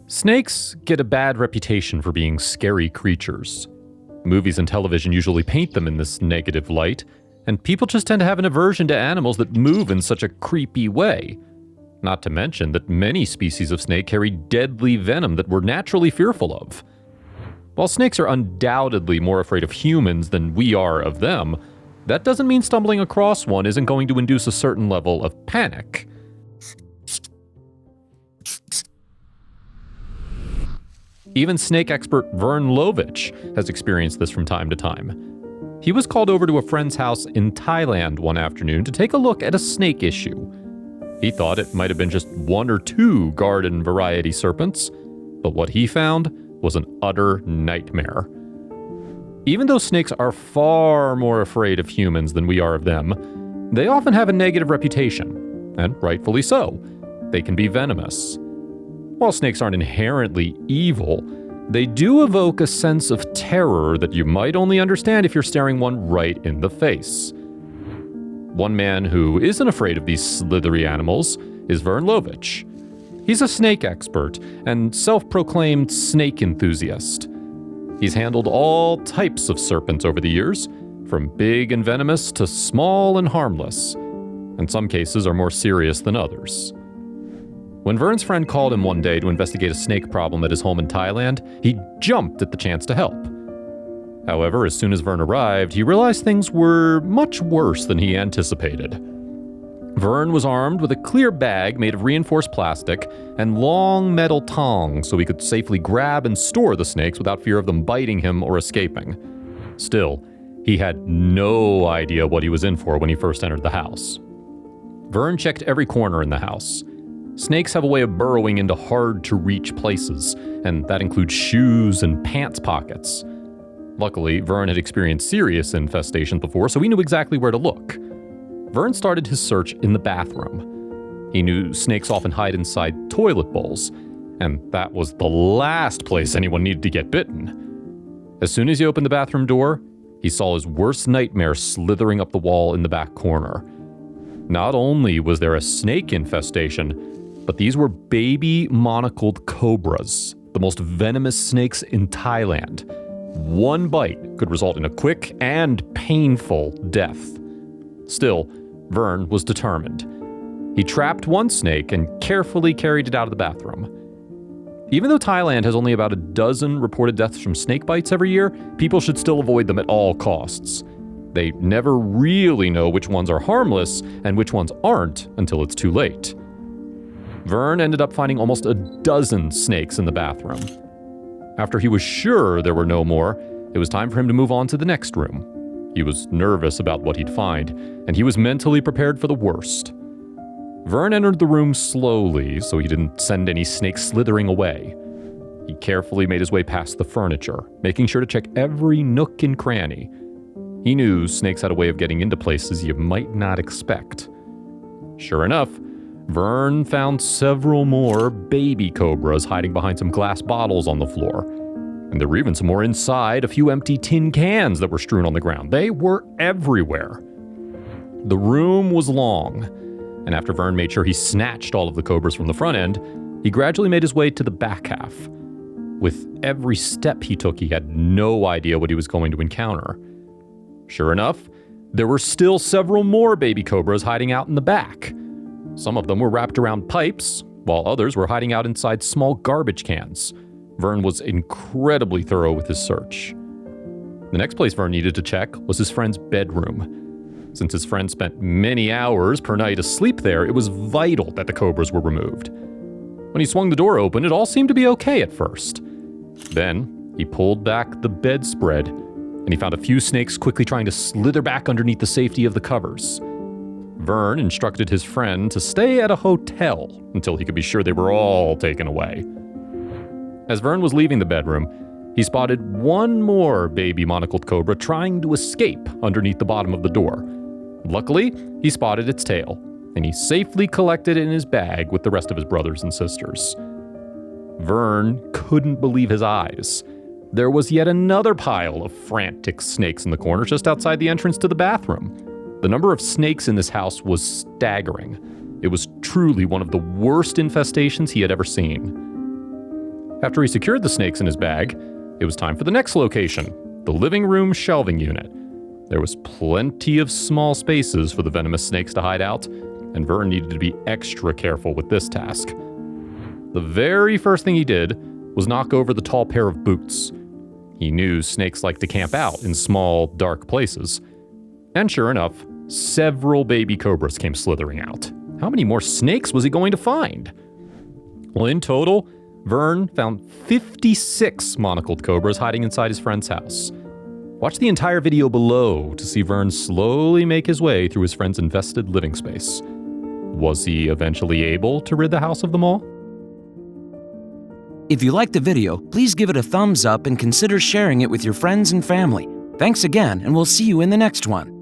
Snakes get a bad reputation for being scary creatures. Movies and television usually paint them in this negative light, and people just tend to have an aversion to animals that move in such a creepy way. Not to mention that many species of snake carry deadly venom that we're naturally fearful of. While snakes are undoubtedly more afraid of humans than we are of them, that doesn't mean stumbling across one isn't going to induce a certain level of panic. Even snake expert Vern Lovich has experienced this from time to time. He was called over to a friend's house in Thailand one afternoon to take a look at a snake issue. He thought it might have been just one or two garden variety serpents, but what he found was an utter nightmare. Even though snakes are far more afraid of humans than we are of them, they often have a negative reputation, and rightfully so. They can be venomous. While snakes aren't inherently evil, they do evoke a sense of terror that you might only understand if you're staring one right in the face. One man who isn't afraid of these slithery animals is Vern Lovich. He's a snake expert and self-proclaimed snake enthusiast. He's handled all types of serpents over the years, from big and venomous to small and harmless, and some cases are more serious than others. When Vern's friend called him one day to investigate a snake problem at his home in Thailand, he jumped at the chance to help. However, as soon as Vern arrived, he realized things were much worse than he anticipated. Vern was armed with a clear bag made of reinforced plastic and long metal tongs so he could safely grab and store the snakes without fear of them biting him or escaping. Still, he had no idea what he was in for when he first entered the house. Vern checked every corner in the house. Snakes have a way of burrowing into hard-to-reach places, and that includes shoes and pants pockets. Luckily, Vern had experienced serious infestation before, so he knew exactly where to look. Vern started his search in the bathroom. He knew snakes often hide inside toilet bowls, and that was the last place anyone needed to get bitten. As soon as he opened the bathroom door, he saw his worst nightmare slithering up the wall in the back corner. Not only was there a snake infestation, but these were baby monocled cobras, the most venomous snakes in Thailand. One bite could result in a quick and painful death. Still, Vern was determined. He trapped one snake and carefully carried it out of the bathroom. Even though Thailand has only about a dozen reported deaths from snake bites every year, people should still avoid them at all costs. They never really know which ones are harmless and which ones aren't until it's too late. Vern ended up finding almost a dozen snakes in the bathroom. After he was sure there were no more, it was time for him to move on to the next room. He was nervous about what he'd find, and he was mentally prepared for the worst. Vern entered the room slowly so he didn't send any snakes slithering away. He carefully made his way past the furniture, making sure to check every nook and cranny. He knew snakes had a way of getting into places you might not expect. Sure enough, Vern found several more baby cobras hiding behind some glass bottles on the floor. And there were even some more inside a few empty tin cans that were strewn on the ground. They were everywhere. The room was long, and after Vern made sure he snatched all of the cobras from the front end, he gradually made his way to the back half. With every step he took, he had no idea what he was going to encounter. Sure enough, there were still several more baby cobras hiding out in the back. Some of them were wrapped around pipes, while others were hiding out inside small garbage cans. Vern was incredibly thorough with his search. The next place Vern needed to check was his friend's bedroom. Since his friend spent many hours per night asleep there, it was vital that the cobras were removed. When he swung the door open, it all seemed to be okay at first. Then, he pulled back the bedspread, and he found a few snakes quickly trying to slither back underneath the safety of the covers. Vern instructed his friend to stay at a hotel until he could be sure they were all taken away. As Vern was leaving the bedroom, he spotted one more baby monocled cobra trying to escape underneath the bottom of the door. Luckily, he spotted its tail, and he safely collected it in his bag with the rest of his brothers and sisters. Vern couldn't believe his eyes. There was yet another pile of frantic snakes in the corner just outside the entrance to the bathroom. The number of snakes in this house was staggering. It was truly one of the worst infestations he had ever seen. After he secured the snakes in his bag, it was time for the next location, the living room shelving unit. There was plenty of small spaces for the venomous snakes to hide out, and Vern needed to be extra careful with this task. The very first thing he did was knock over the tall pair of boots. He knew snakes like to camp out in small, dark places. And sure enough, several baby cobras came slithering out. How many more snakes was he going to find? Well, in total, Vern found 56 monocled cobras hiding inside his friend's house. Watch the entire video below to see Vern slowly make his way through his friend's infested living space. Was he eventually able to rid the house of them all? If you liked the video, please give it a thumbs up and consider sharing it with your friends and family. Thanks again, and we'll see you in the next one.